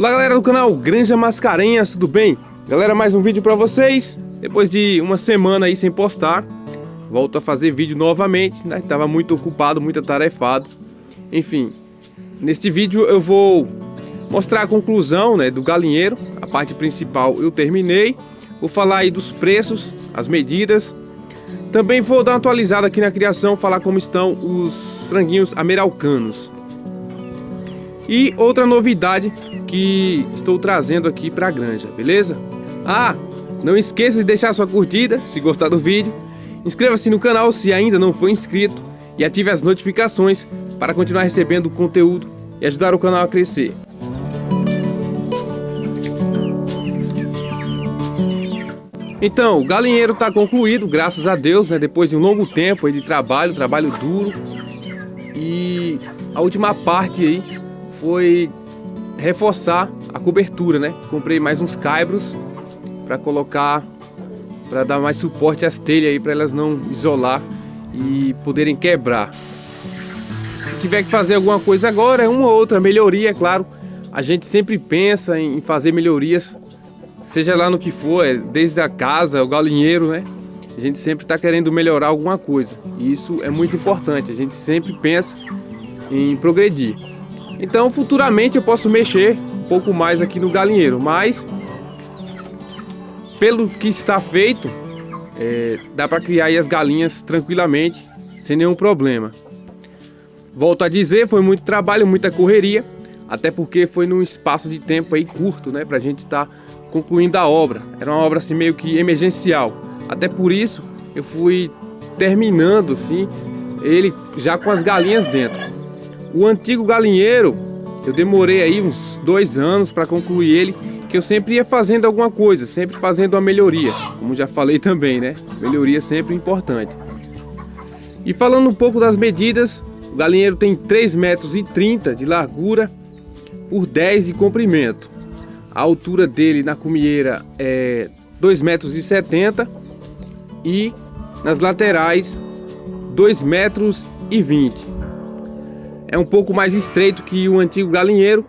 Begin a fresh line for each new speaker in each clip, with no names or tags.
Olá galera do canal Granja Mascarenhas, tudo bem? Galera, mais um vídeo pra vocês. Depois de uma semana aí sem postar, volto a fazer vídeo novamente, né? Tava muito ocupado, muito atarefado. Enfim, neste vídeo eu vou mostrar a conclusão, né, do galinheiro. A parte principal eu terminei. Vou falar aí dos preços, as medidas. Também vou dar uma atualizada aqui na criação, falar como estão os franguinhos ameraucanos. E outra novidade que estou trazendo aqui para a granja, beleza? Não esqueça de deixar sua curtida se gostar do vídeo. Inscreva-se no canal se ainda não for inscrito e ative as notificações para continuar recebendo o conteúdo e ajudar o canal a crescer. Então, o galinheiro está concluído, graças a Deus, né? Depois de um longo tempo aí de trabalho duro. E a última parte aí foi reforçar a cobertura, né? Comprei mais uns caibros para colocar, para dar mais suporte às telhas aí, para elas não isolar e poderem quebrar. Se tiver que fazer alguma coisa agora, é uma ou outra melhoria, é claro. A gente sempre pensa em fazer melhorias, seja lá no que for, desde a casa, o galinheiro, né? A gente sempre está querendo melhorar alguma coisa. E isso é muito importante. A gente sempre pensa em progredir. Então, futuramente eu posso mexer um pouco mais aqui no galinheiro, mas pelo que está feito, dá para criar aí as galinhas tranquilamente, sem nenhum problema. Volto a dizer, foi muito trabalho, muita correria, até porque foi num espaço de tempo aí curto, né, para a gente estar concluindo a obra. Era uma obra assim meio que emergencial. Até por isso eu fui terminando assim ele já com as galinhas dentro. O antigo galinheiro eu demorei aí uns 2 anos para concluir ele, que eu sempre ia fazendo alguma coisa, sempre fazendo uma melhoria, como já falei também, né? Melhoria sempre importante. E falando um pouco das medidas, o galinheiro tem 3,30 metros de largura por 10 de comprimento. A altura dele na cumieira é 2,70 metros e nas laterais 2,20 metros. É um pouco mais estreito que o antigo galinheiro,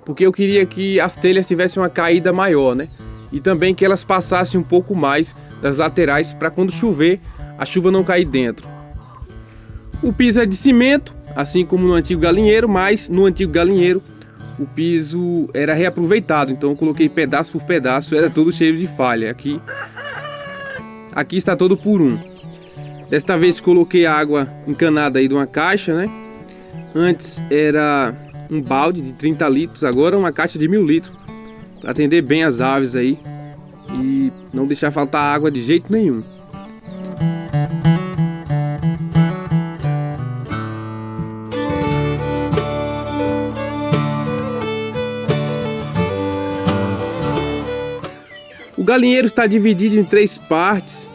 porque eu queria que as telhas tivessem uma caída maior, né? E também que elas passassem um pouco mais das laterais para quando chover, a chuva não cair dentro. O piso é de cimento, assim como no antigo galinheiro, mas no antigo galinheiro o piso era reaproveitado, então eu coloquei pedaço por pedaço, era todo cheio de falha. Aqui está todo por um. Desta vez coloquei água encanada aí de uma caixa, né? Antes era um balde de 30 litros, agora uma caixa de 1000 litros, para atender bem as aves aí e não deixar faltar água de jeito nenhum. O galinheiro está dividido em 3 partes,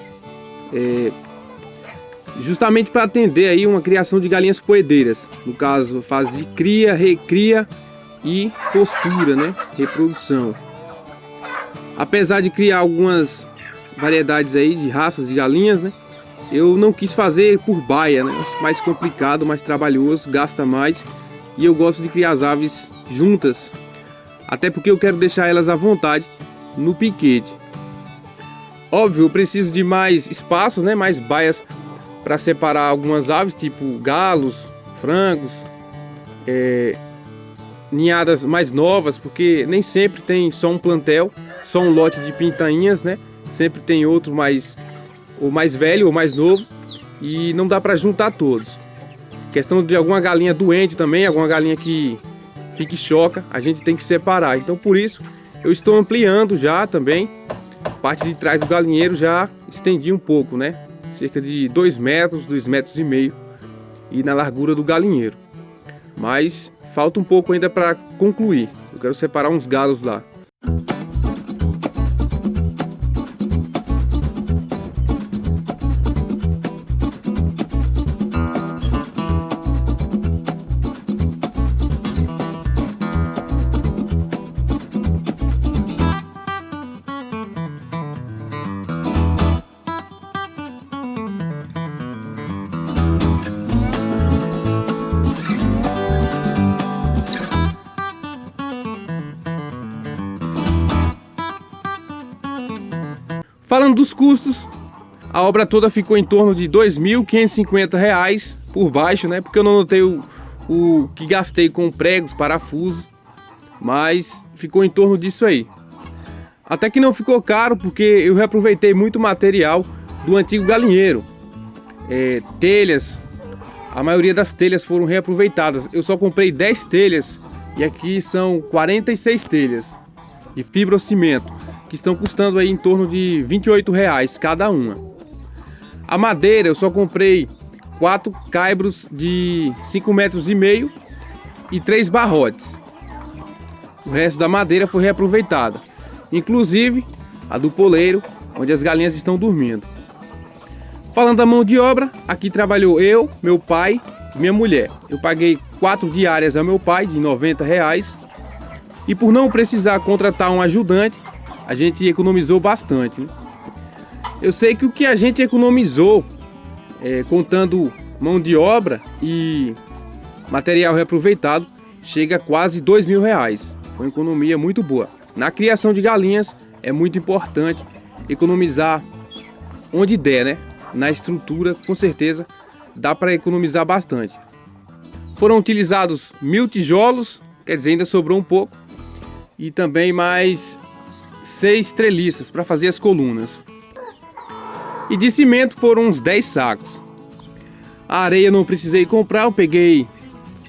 justamente para atender aí uma criação de galinhas poedeiras. No caso, fase de cria, recria e postura, né? Reprodução. Apesar de criar algumas variedades aí de raças de galinhas, né? Eu não quis fazer por baia, né? Acho mais complicado, mais trabalhoso, gasta mais. E eu gosto de criar as aves juntas, até porque eu quero deixar elas à vontade no piquete. Óbvio, eu preciso de mais espaços, né? Mais baias para separar algumas aves, tipo galos, frangos, ninhadas mais novas, porque nem sempre tem só um plantel, só um lote de pintainhas, né? Sempre tem outro ou mais velho ou mais novo, e não dá para juntar todos. Questão de alguma galinha doente também, alguma galinha que fique choca, a gente tem que separar. Então por isso eu estou ampliando já também a parte de trás do galinheiro, já estendi um pouco, né? Cerca de 2 metros, 2,5 metros e na largura do galinheiro. Mas falta um pouco ainda para concluir. Eu quero separar uns galos lá. Falando dos custos, a obra toda ficou em torno de R$ 2.550 por baixo, né? Porque eu não notei o que gastei com pregos, parafusos, mas ficou em torno disso aí. Até que não ficou caro, porque eu reaproveitei muito material do antigo galinheiro. Telhas, a maioria das telhas foram reaproveitadas. Eu só comprei 10 telhas e aqui são 46 telhas de fibrocimento, que estão custando aí em torno de R$ 28 cada uma. A madeira eu só comprei 4 caibros de 5,5 metros e 3 barrotes. O resto da madeira foi reaproveitada, inclusive a do poleiro, onde as galinhas estão dormindo. Falando da mão de obra, aqui trabalhou eu, meu pai e minha mulher. Eu paguei 4 diárias ao meu pai de R$ 90. E por não precisar contratar um ajudante, a gente economizou bastante, né? Eu sei que o que a gente economizou, contando mão de obra e material reaproveitado, chega a quase R$ 2.000. Foi uma economia muito boa. Na criação de galinhas é muito importante economizar onde der, né? Na estrutura, com certeza, dá para economizar bastante. Foram utilizados 1.000 tijolos, quer dizer, ainda sobrou um pouco, e também mais 6 treliças para fazer as colunas. E de cimento foram uns 10 sacos. A areia não precisei comprar, eu peguei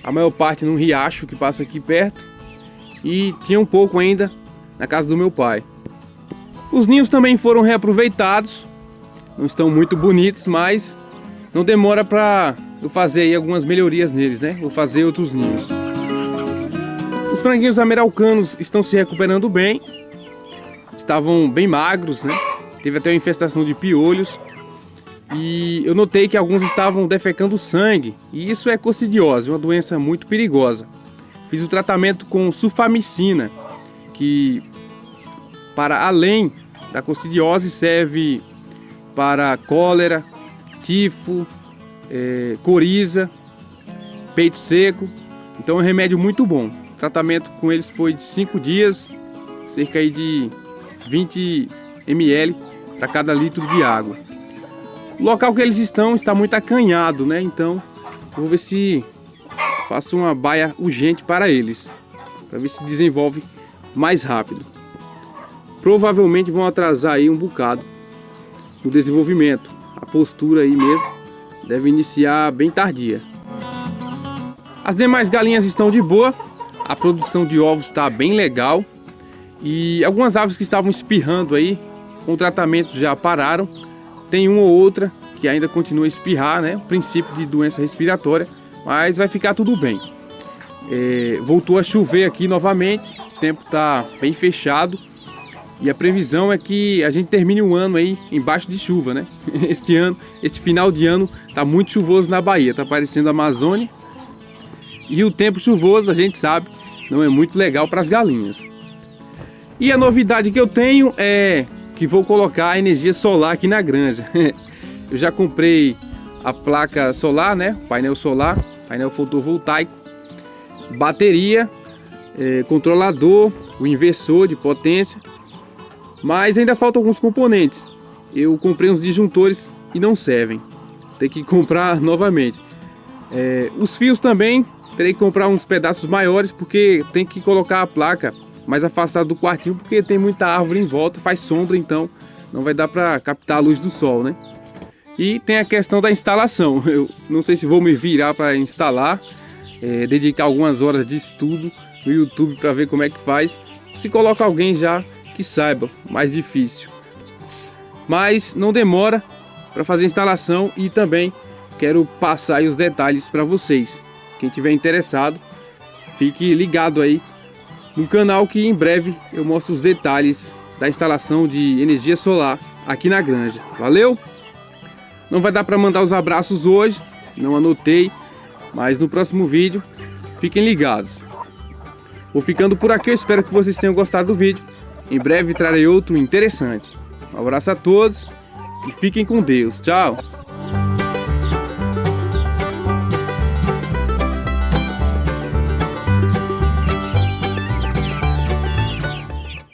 a maior parte num riacho que passa aqui perto, e tinha um pouco ainda na casa do meu pai. Os ninhos também foram reaproveitados. Não estão muito bonitos, mas não demora para eu fazer aí algumas melhorias neles, né? Vou fazer outros ninhos. Os franguinhos ameraucanos estão se recuperando bem. Estavam bem magros, né? Teve até uma infestação de piolhos. E eu notei que alguns estavam defecando sangue. E isso é coccidiose, uma doença muito perigosa. Fiz o tratamento com sulfamicina, que para além da coccidiose serve para cólera, tifo, coriza, peito seco. Então é um remédio muito bom. O tratamento com eles foi de 5 dias, cerca aí de 20 ml para cada litro de água. O local que eles estão está muito acanhado, né? Então vou ver se faço uma baia urgente para eles, para ver se desenvolve mais rápido. Provavelmente vão atrasar aí um bocado no desenvolvimento. A postura aí mesmo deve iniciar bem tardia. As demais galinhas estão de boa. A produção de ovos está bem legal. E algumas aves que estavam espirrando aí, com o tratamento já pararam. Tem uma ou outra que ainda continua a espirrar, né? O princípio de doença respiratória. Mas vai ficar tudo bem. Voltou a chover aqui novamente. O tempo está bem fechado. E a previsão é que a gente termine o ano aí embaixo de chuva, né? Esse final de ano tá muito chuvoso na Bahia, tá parecendo a Amazônia. E o tempo chuvoso, a gente sabe, não é muito legal para as galinhas. E a novidade que eu tenho é que vou colocar a energia solar aqui na granja. Eu já comprei a placa solar, né? Painel solar, painel fotovoltaico, bateria, controlador, o inversor de potência. Mas ainda faltam alguns componentes. Eu comprei uns disjuntores e não servem. Tem que comprar novamente. Os fios também, terei que comprar uns pedaços maiores, porque tem que colocar a placa mais afastada do quartinho, porque tem muita árvore em volta, faz sombra, então não vai dar para captar a luz do sol, né? E tem a questão da instalação. Eu não sei se vou me virar para instalar, dedicar algumas horas de estudo no YouTube para ver como é que faz. Se coloca alguém já que saiba, mais difícil. Mas não demora para fazer a instalação, e também quero passar aí os detalhes para vocês. Quem tiver interessado, fique ligado aí no canal, que em breve eu mostro os detalhes da instalação de energia solar aqui na granja. Valeu? Não vai dar para mandar os abraços hoje, não anotei, mas no próximo vídeo fiquem ligados. Vou ficando por aqui, eu espero que vocês tenham gostado do vídeo. Em breve trarei outro interessante. Um abraço a todos e fiquem com Deus. Tchau!